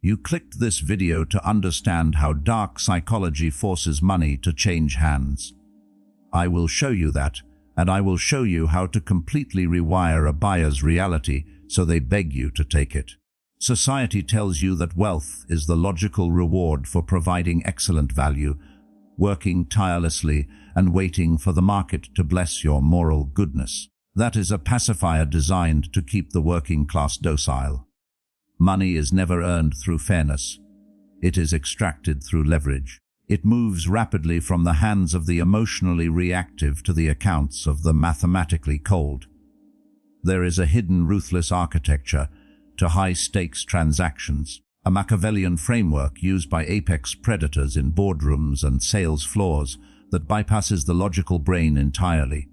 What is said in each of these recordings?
You clicked this video to understand how dark psychology forces money to change hands. I will show you that, and I will show you how to completely rewire a buyer's reality so they beg you to take it. Society tells you that wealth is the logical reward for providing excellent value, working tirelessly and waiting for the market to bless your moral goodness. That is a pacifier designed to keep the working class docile. Money is never earned through fairness. It is extracted through leverage. It moves rapidly from the hands of the emotionally reactive to the accounts of the mathematically cold. There is a hidden ruthless architecture to high-stakes transactions, a Machiavellian framework used by apex predators in boardrooms and sales floors that bypasses the logical brain entirely.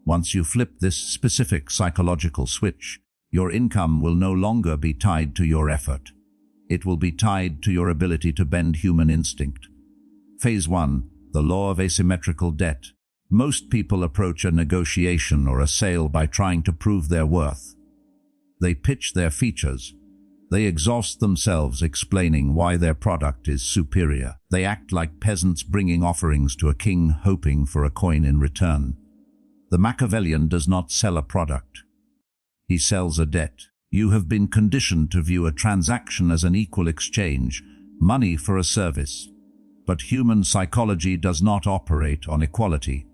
Once you flip this specific psychological switch, your income will no longer be tied to your effort. It will be tied to your ability to bend human instinct. Phase 1. The Law of Asymmetrical Debt. Most people approach a negotiation or a sale by trying to prove their worth. They pitch their features. They exhaust themselves explaining why their product is superior. They act like peasants bringing offerings to a king hoping for a coin in return. The Machiavellian does not sell a product. He sells a debt. You have been conditioned to view a transaction as an equal exchange, money for a service. But human psychology does not operate on equality.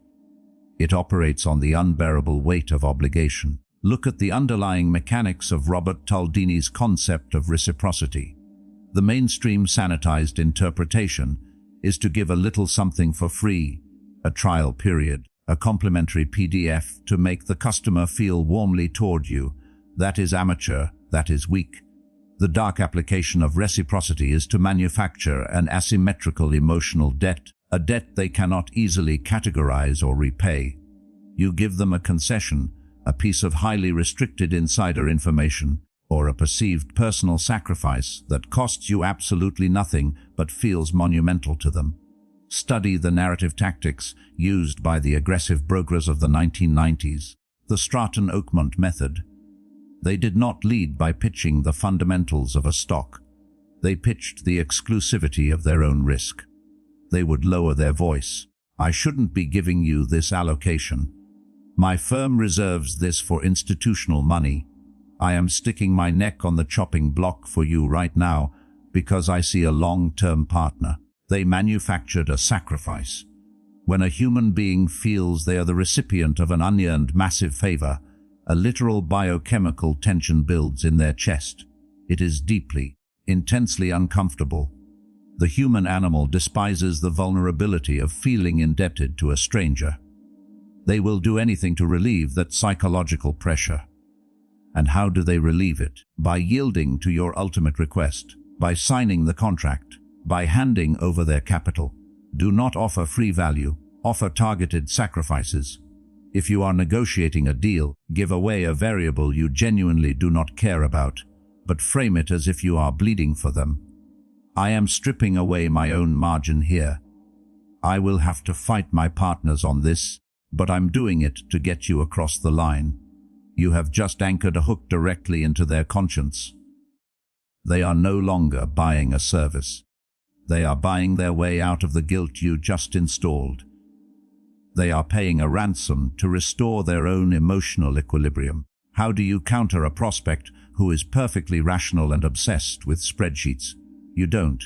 It operates on the unbearable weight of obligation. Look at the underlying mechanics of Robert Cialdini's concept of reciprocity. The mainstream sanitized interpretation is to give a little something for free, a trial period, a complimentary PDF to make the customer feel warmly toward you. That is amateur, that is weak. The dark application of reciprocity is to manufacture an asymmetrical emotional debt, a debt they cannot easily categorize or repay. You give them a concession, a piece of highly restricted insider information, or a perceived personal sacrifice that costs you absolutely nothing but feels monumental to them. Study the narrative tactics used by the aggressive brokers of the 1990s, the Stratton-Oakmont method. They did not lead by pitching the fundamentals of a stock. They pitched the exclusivity of their own risk. They would lower their voice. I shouldn't be giving you this allocation. My firm reserves this for institutional money. I am sticking my neck on the chopping block for you right now because I see a long-term partner. They manufactured a sacrifice. When a human being feels they are the recipient of an unearned massive favor, a literal biochemical tension builds in their chest. It is deeply, intensely uncomfortable. The human animal despises the vulnerability of feeling indebted to a stranger. They will do anything to relieve that psychological pressure. And how do they relieve it? By yielding to your ultimate request, by signing the contract, by handing over their capital. Do not offer free value, offer targeted sacrifices. If you are negotiating a deal, give away a variable you genuinely do not care about, but frame it as if you are bleeding for them. I am stripping away my own margin here. I will have to fight my partners on this, but I'm doing it to get you across the line. You have just anchored a hook directly into their conscience. They are no longer buying a service. They are buying their way out of the guilt you just installed. They are paying a ransom to restore their own emotional equilibrium. How do you counter a prospect who is perfectly rational and obsessed with spreadsheets? You don't.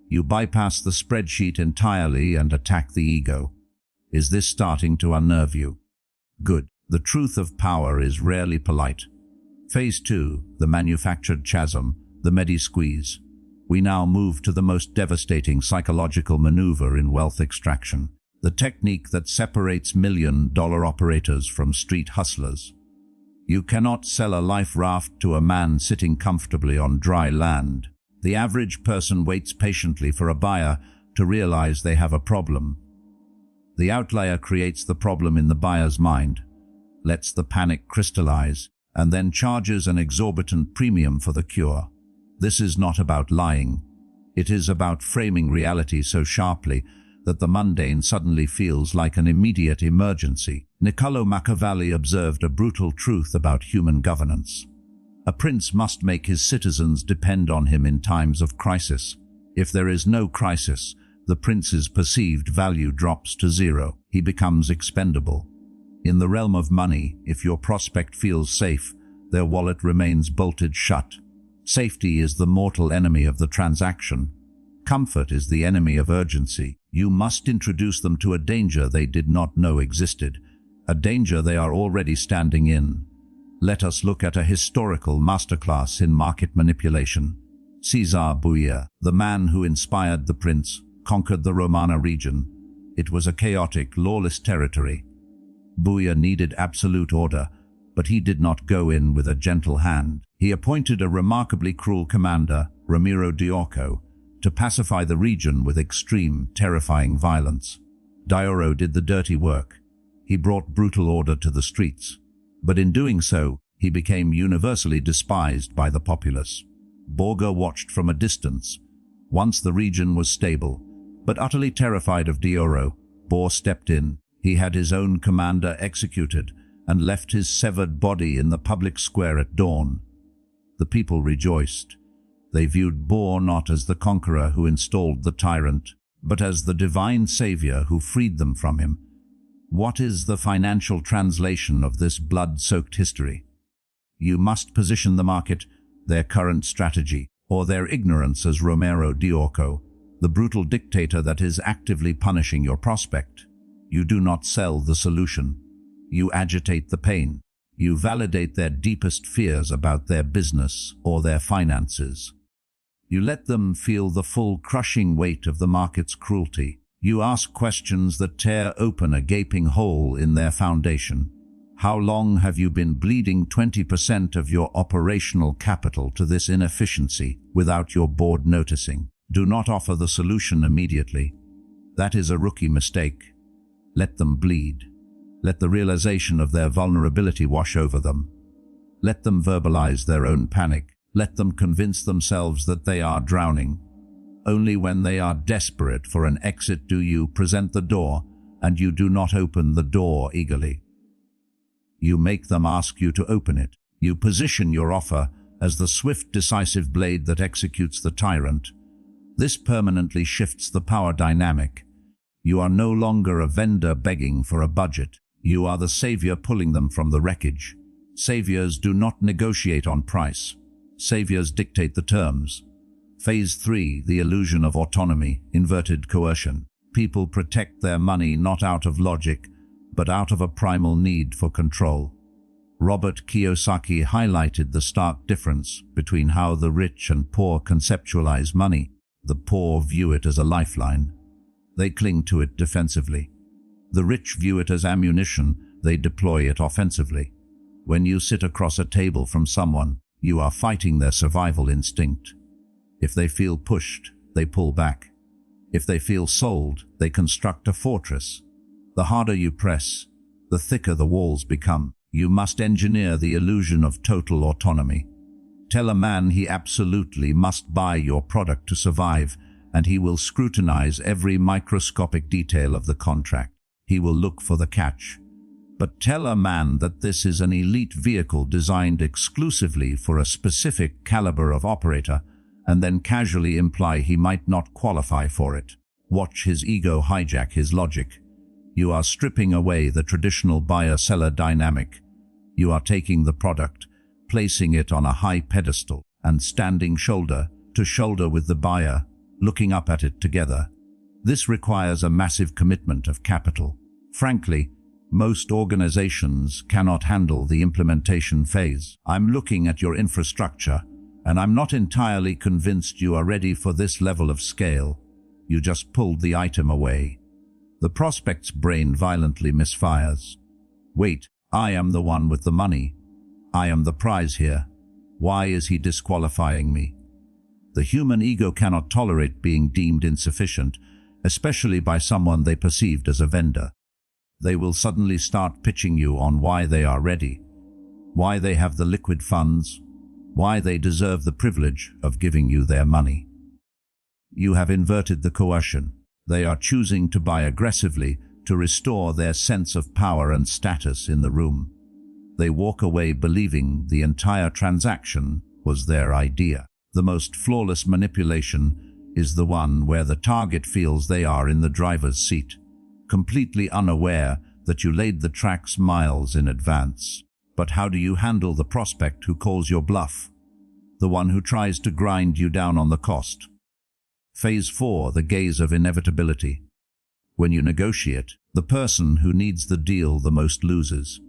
You bypass the spreadsheet entirely and attack the ego. Is this starting to unnerve you? Good. The truth of power is rarely polite. Phase 2, the manufactured chasm, the Medici Squeeze. We now move to the most devastating psychological maneuver in wealth extraction, the technique that separates million-dollar operators from street hustlers. You cannot sell a life raft to a man sitting comfortably on dry land. The average person waits patiently for a buyer to realize they have a problem. The outlier creates the problem in the buyer's mind, lets the panic crystallize, and then charges an exorbitant premium for the cure. This is not about lying. It is about framing reality so sharply that the mundane suddenly feels like an immediate emergency. Niccolò Machiavelli observed a brutal truth about human governance. A prince must make his citizens depend on him in times of crisis. If there is no crisis, the prince's perceived value drops to zero. He becomes expendable. In the realm of money, if your prospect feels safe, their wallet remains bolted shut. Safety is the mortal enemy of the transaction. Comfort is the enemy of urgency. You must introduce them to a danger they did not know existed, a danger they are already standing in. Let us look at a historical masterclass in market manipulation. Caesar Borgia, the man who inspired the prince, conquered the Romana region. It was a chaotic, lawless territory. Borgia needed absolute order, but he did not go in with a gentle hand. He appointed a remarkably cruel commander, Ramiro Diorco, to pacify the region with extreme, terrifying violence. Dioro did the dirty work. He brought brutal order to the streets. But in doing so, he became universally despised by the populace. Borgia watched from a distance. Once the region was stable, but utterly terrified of Dioro, Borgia stepped in. He had his own commander executed and left his severed body in the public square at dawn. The people rejoiced. They viewed Borgia not as the conqueror who installed the tyrant, but as the divine savior who freed them from him. What is the financial translation of this blood-soaked history? You must position the market, their current strategy, or their ignorance as Ramiro Diorco, the brutal dictator that is actively punishing your prospect. You do not sell the solution. You agitate the pain. You validate their deepest fears about their business or their finances. You let them feel the full crushing weight of the market's cruelty. You ask questions that tear open a gaping hole in their foundation. How long have you been bleeding 20% of your operational capital to this inefficiency without your board noticing? Do not offer the solution immediately. That is a rookie mistake. Let them bleed. Let the realization of their vulnerability wash over them. Let them verbalize their own panic. Let them convince themselves that they are drowning. Only when they are desperate for an exit do you present the door, and you do not open the door eagerly. You make them ask you to open it. You position your offer as the swift, decisive blade that executes the tyrant. This permanently shifts the power dynamic. You are no longer a vendor begging for a budget. You are the savior pulling them from the wreckage. Saviors do not negotiate on price. Saviors dictate the terms. Phase 3, the illusion of autonomy, inverted coercion. People protect their money not out of logic, but out of a primal need for control. Robert Kiyosaki highlighted the stark difference between how the rich and poor conceptualize money. The poor view it as a lifeline. They cling to it defensively. The rich view it as ammunition. They deploy it offensively. When you sit across a table from someone, you are fighting their survival instinct. If they feel pushed, they pull back. If they feel sold, they construct a fortress. The harder you press, the thicker the walls become. You must engineer the illusion of total autonomy. Tell a man he absolutely must buy your product to survive, and he will scrutinize every microscopic detail of the contract. He will look for the catch. But tell a man that this is an elite vehicle designed exclusively for a specific caliber of operator, and then casually imply he might not qualify for it. Watch his ego hijack his logic. You are stripping away the traditional buyer-seller dynamic. You are taking the product, placing it on a high pedestal, and standing shoulder to shoulder with the buyer, looking up at it together. This requires a massive commitment of capital. Frankly, most organizations cannot handle the implementation phase. I'm looking at your infrastructure, and I'm not entirely convinced you are ready for this level of scale. You just pulled the item away. The prospect's brain violently misfires. Wait, I am the one with the money. I am the prize here. Why is he disqualifying me? The human ego cannot tolerate being deemed insufficient, especially by someone they perceived as a vendor. They will suddenly start pitching you on why they are ready, why they have the liquid funds, why they deserve the privilege of giving you their money. You have inverted the coercion. They are choosing to buy aggressively to restore their sense of power and status in the room. They walk away believing the entire transaction was their idea. The most flawless manipulation is the one where the target feels they are in the driver's seat, completely unaware that you laid the tracks miles in advance. But how do you handle the prospect who calls your bluff? The one who tries to grind you down on the cost. Phase 4, the gaze of inevitability. When you negotiate, the person who needs the deal the most loses.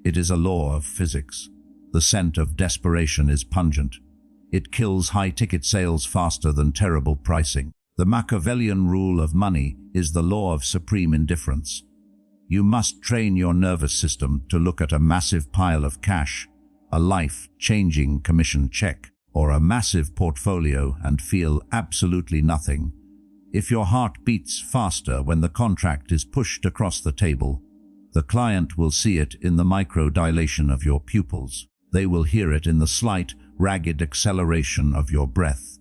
It is a law of physics. The scent of desperation is pungent. It kills high-ticket sales faster than terrible pricing. The Machiavellian rule of money is the law of supreme indifference. You must train your nervous system to look at a massive pile of cash, a life-changing commission check, or a massive portfolio and feel absolutely nothing. If your heart beats faster when the contract is pushed across the table, the client will see it in the micro-dilation of your pupils. They will hear it in the slight, ragged acceleration of your breath.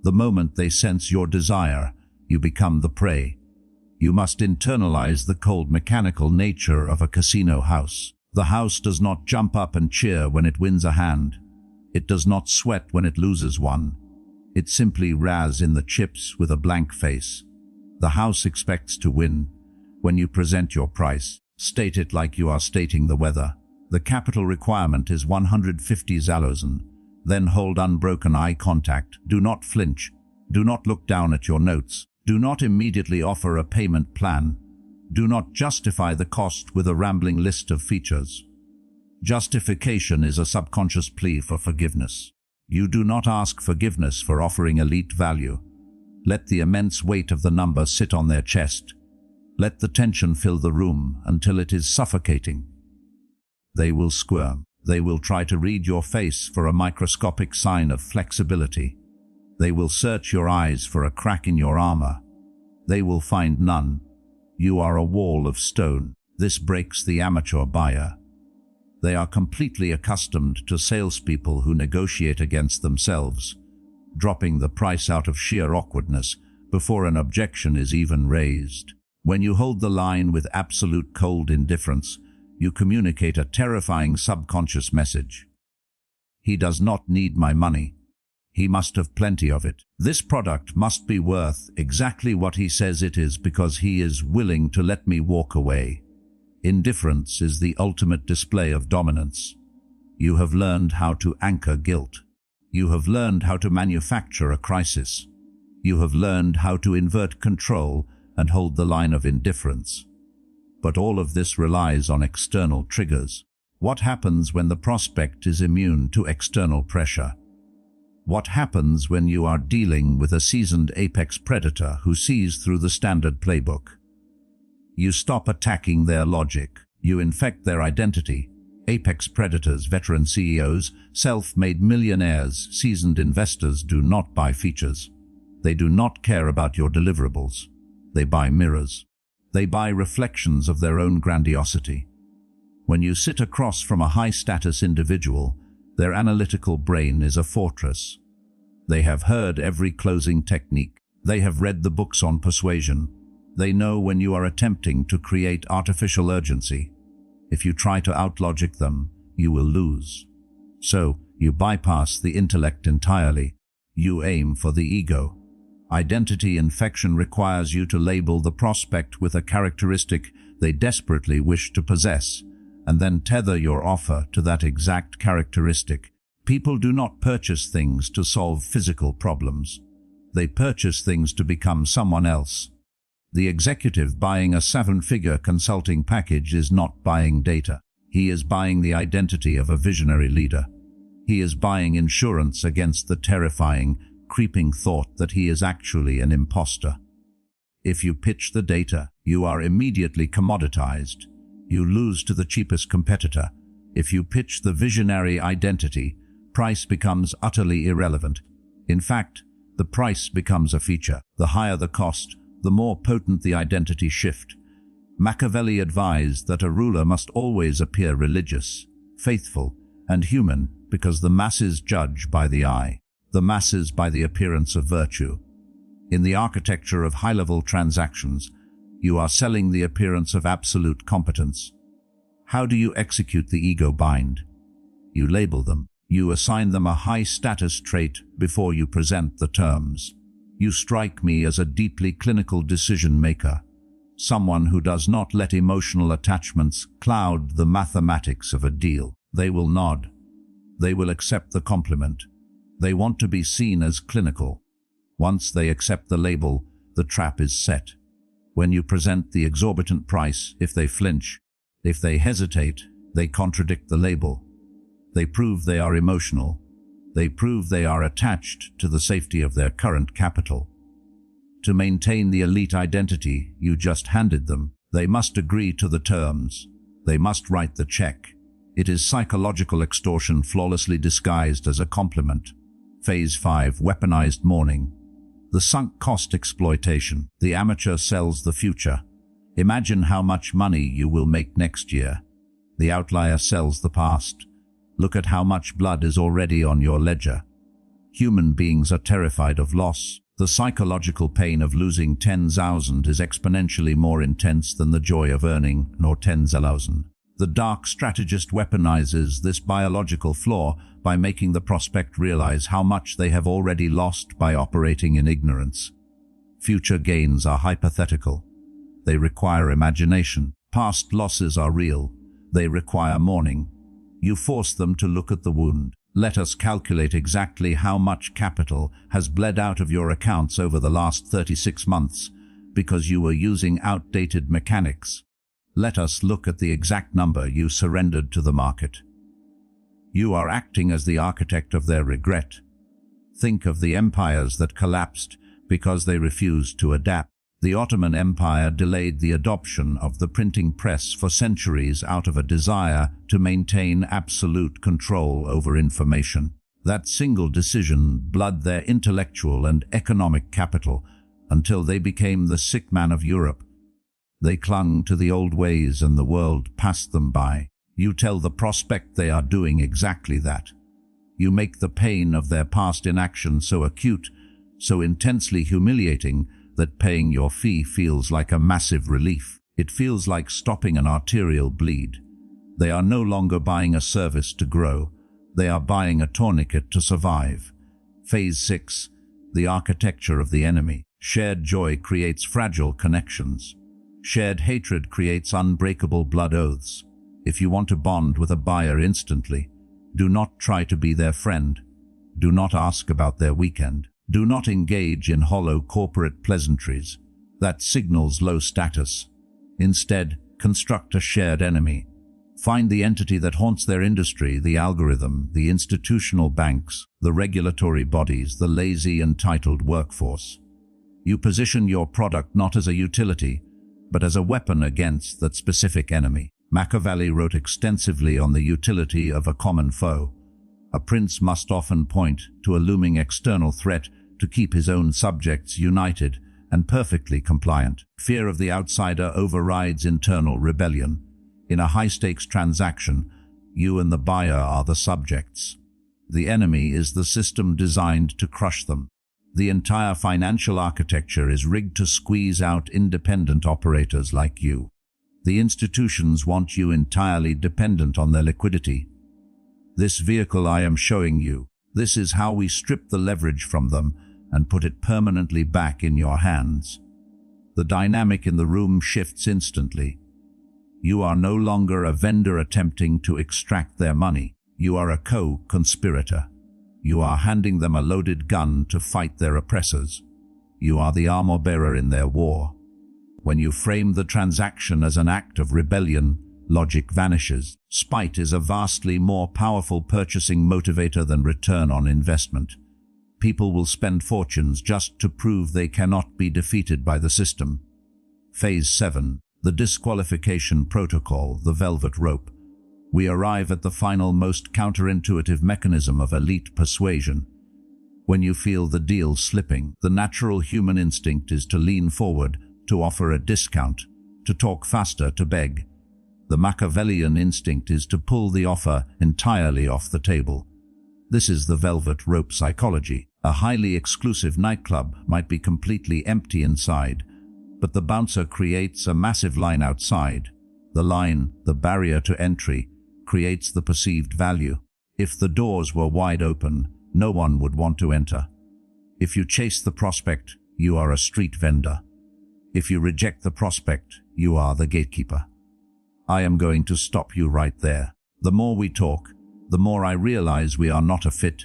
The moment they sense your desire, you become the prey. You must internalize the cold mechanical nature of a casino house. The house does not jump up and cheer when it wins a hand. It does not sweat when it loses one. It simply raz in the chips with a blank face. The house expects to win. When you present your price, state it like you are stating the weather. The capital requirement is 150 zalozen. Then hold unbroken eye contact. Do not flinch. Do not look down at your notes. Do not immediately offer a payment plan. Do not justify the cost with a rambling list of features. Justification is a subconscious plea for forgiveness. You do not ask forgiveness for offering elite value. Let the immense weight of the number sit on their chest. Let the tension fill the room until it is suffocating. They will squirm. They will try to read your face for a microscopic sign of flexibility. They will search your eyes for a crack in your armor. They will find none. You are a wall of stone. This breaks the amateur buyer. They are completely accustomed to salespeople who negotiate against themselves, dropping the price out of sheer awkwardness before an objection is even raised. When you hold the line with absolute cold indifference, you communicate a terrifying subconscious message. He does not need my money. He must have plenty of it. This product must be worth exactly what he says it is because he is willing to let me walk away. Indifference is the ultimate display of dominance. You have learned how to anchor guilt. You have learned how to manufacture a crisis. You have learned how to invert control and hold the line of indifference. But all of this relies on external triggers. What happens when the prospect is immune to external pressure? What happens when you are dealing with a seasoned apex predator who sees through the standard playbook? You stop attacking their logic. You infect their identity. Apex predators, veteran CEOs, self-made millionaires, seasoned investors do not buy features. They do not care about your deliverables. They buy mirrors. They buy reflections of their own grandiosity. When you sit across from a high-status individual, their analytical brain is a fortress. They have heard every closing technique. They have read the books on persuasion. They know when you are attempting to create artificial urgency. If you try to outlogic them, you will lose. So, you bypass the intellect entirely. You aim for the ego. Identity infection requires you to label the prospect with a characteristic they desperately wish to possess, and then tether your offer to that exact characteristic. People do not purchase things to solve physical problems. They purchase things to become someone else. The executive buying a 7-figure consulting package is not buying data. He is buying the identity of a visionary leader. He is buying insurance against the terrifying, creeping thought that he is actually an imposter. If you pitch the data, you are immediately commoditized. You lose to the cheapest competitor. If you pitch the visionary identity, price becomes utterly irrelevant. In fact, the price becomes a feature. The higher the cost, the more potent the identity shift. Machiavelli advised that a ruler must always appear religious, faithful, and human because the masses judge by the eye, the masses by the appearance of virtue. In the architecture of high-level transactions, you are selling the appearance of absolute competence. How do you execute the ego bind? You label them. You assign them a high-status trait before you present the terms. You strike me as a deeply clinical decision-maker, someone who does not let emotional attachments cloud the mathematics of a deal. They will nod. They will accept the compliment. They want to be seen as clinical. Once they accept the label, the trap is set. When you present the exorbitant price, if they flinch, if they hesitate, they contradict the label. They prove they are emotional. They prove they are attached to the safety of their current capital. To maintain the elite identity you just handed them, they must agree to the terms. They must write the check. It is psychological extortion flawlessly disguised as a compliment. Phase 5, Weaponized Mourning. The sunk cost exploitation. The amateur sells the future. Imagine how much money you will make next year. The outlier sells the past. Look at how much blood is already on your ledger. Human beings are terrified of loss. The psychological pain of losing 10,000 is exponentially more intense than the joy of earning nor 10,000. The dark strategist weaponizes this biological flaw by making the prospect realize how much they have already lost by operating in ignorance. Future gains are hypothetical. They require imagination. Past losses are real. They require mourning. You force them to look at the wound. Let us calculate exactly how much capital has bled out of your accounts over the last 36 months because you were using outdated mechanics. Let us look at the exact number you surrendered to the market. You are acting as the architect of their regret. Think of the empires that collapsed because they refused to adapt. The Ottoman Empire delayed the adoption of the printing press for centuries out of a desire to maintain absolute control over information. That single decision bled their intellectual and economic capital until they became the sick man of Europe. They clung to the old ways and the world passed them by. You tell the prospect they are doing exactly that. You make the pain of their past inaction so acute, so intensely humiliating, that paying your fee feels like a massive relief. It feels like stopping an arterial bleed. They are no longer buying a service to grow. They are buying a tourniquet to survive. Phase 6, the architecture of the enemy. Shared joy creates fragile connections. Shared hatred creates unbreakable blood oaths. If you want to bond with a buyer instantly, do not try to be their friend. Do not ask about their weekend. Do not engage in hollow corporate pleasantries. That signals low status. Instead, construct a shared enemy. Find the entity that haunts their industry, the algorithm, the institutional banks, the regulatory bodies, the lazy, entitled workforce. You position your product not as a utility, but as a weapon against that specific enemy. Machiavelli wrote extensively on the utility of a common foe. A prince must often point to a looming external threat to keep his own subjects united and perfectly compliant. Fear of the outsider overrides internal rebellion. In a high-stakes transaction, you and the buyer are the subjects. The enemy is the system designed to crush them. The entire financial architecture is rigged to squeeze out independent operators like you. The institutions want you entirely dependent on their liquidity. This vehicle I am showing you, this is how we strip the leverage from them and put it permanently back in your hands. The dynamic in the room shifts instantly. You are no longer a vendor attempting to extract their money. You are a co-conspirator. You are handing them a loaded gun to fight their oppressors. You are the armor-bearer in their war. When you frame the transaction as an act of rebellion, logic vanishes. Spite is a vastly more powerful purchasing motivator than return on investment. People will spend fortunes just to prove they cannot be defeated by the system. Phase 7, the Disqualification Protocol, the velvet rope. We arrive at the final, most counterintuitive mechanism of elite persuasion. When you feel the deal slipping, the natural human instinct is to lean forward, to offer a discount, to talk faster, to beg. The Machiavellian instinct is to pull the offer entirely off the table. This is the velvet rope psychology. A highly exclusive nightclub might be completely empty inside, but the bouncer creates a massive line outside. The line, the barrier to entry, creates the perceived value. If the doors were wide open, no one would want to enter. If you chase the prospect, you are a street vendor. If you reject the prospect, you are the gatekeeper. I am going to stop you right there. The more we talk, the more I realize we are not a fit.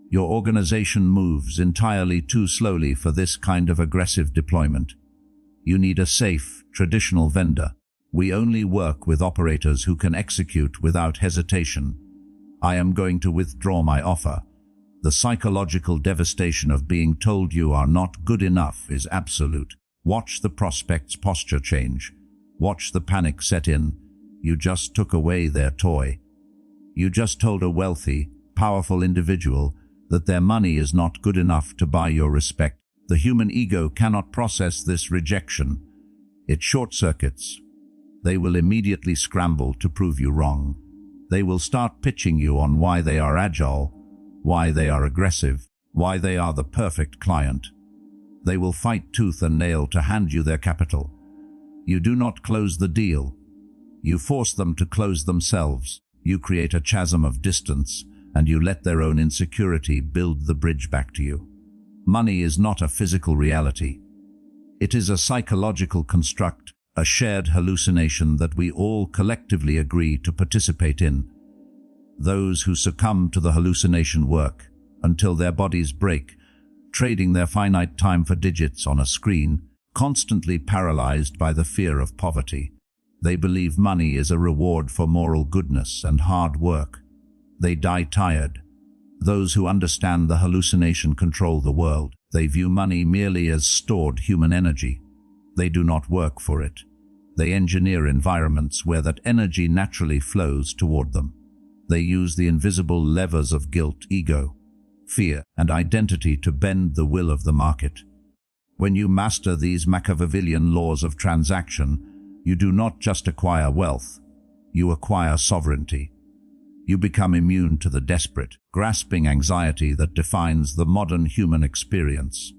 Your organization moves entirely too slowly for this kind of aggressive deployment. You need a safe, traditional vendor. We only work with operators who can execute without hesitation. I am going to withdraw my offer. The psychological devastation of being told you are not good enough is absolute. Watch the prospect's posture change. Watch the panic set in. You just took away their toy. You just told a wealthy, powerful individual that their money is not good enough to buy your respect. The human ego cannot process this rejection. It short-circuits. They will immediately scramble to prove you wrong. They will start pitching you on why they are agile, why they are aggressive, why they are the perfect client. They will fight tooth and nail to hand you their capital. You do not close the deal. You force them to close themselves. You create a chasm of distance, and you let their own insecurity build the bridge back to you. Money is not a physical reality. It is a psychological construct, a shared hallucination that we all collectively agree to participate in. Those who succumb to the hallucination work until their bodies break, trading their finite time for digits on a screen, constantly paralyzed by the fear of poverty. They believe money is a reward for moral goodness and hard work. They die tired. Those who understand the hallucination control the world. They view money merely as stored human energy. They do not work for it. They engineer environments where that energy naturally flows toward them. They use the invisible levers of guilt, ego, fear, and identity to bend the will of the market. When you master these Machiavellian laws of transaction, you do not just acquire wealth, you acquire sovereignty. You become immune to the desperate, grasping anxiety that defines the modern human experience.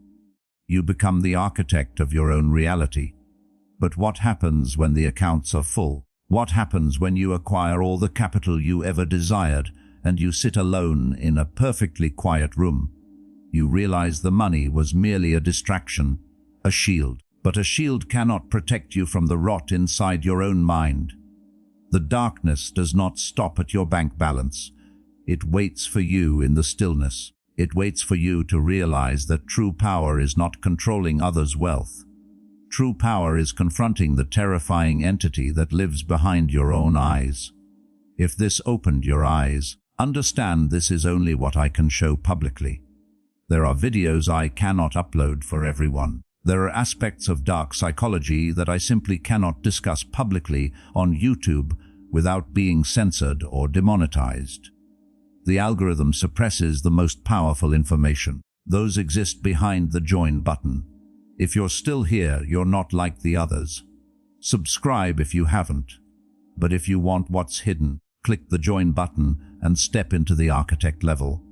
You become the architect of your own reality. But what happens when the accounts are full? What happens when you acquire all the capital you ever desired and you sit alone in a perfectly quiet room? You realize the money was merely a distraction, a shield. But a shield cannot protect you from the rot inside your own mind. The darkness does not stop at your bank balance. It waits for you in the stillness. It waits for you to realize that true power is not controlling others' wealth. True power is confronting the terrifying entity that lives behind your own eyes. If this opened your eyes, understand this is only what I can show publicly. There are videos I cannot upload for everyone. There are aspects of dark psychology that I simply cannot discuss publicly on YouTube without being censored or demonetized. The algorithm suppresses the most powerful information. Those exist behind the join button. If you're still here, you're not like the others. Subscribe if you haven't. But if you want what's hidden, click the join button and step into the architect level.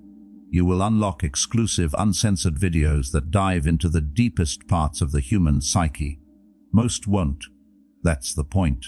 You will unlock exclusive, uncensored videos that dive into the deepest parts of the human psyche. Most won't. That's the point.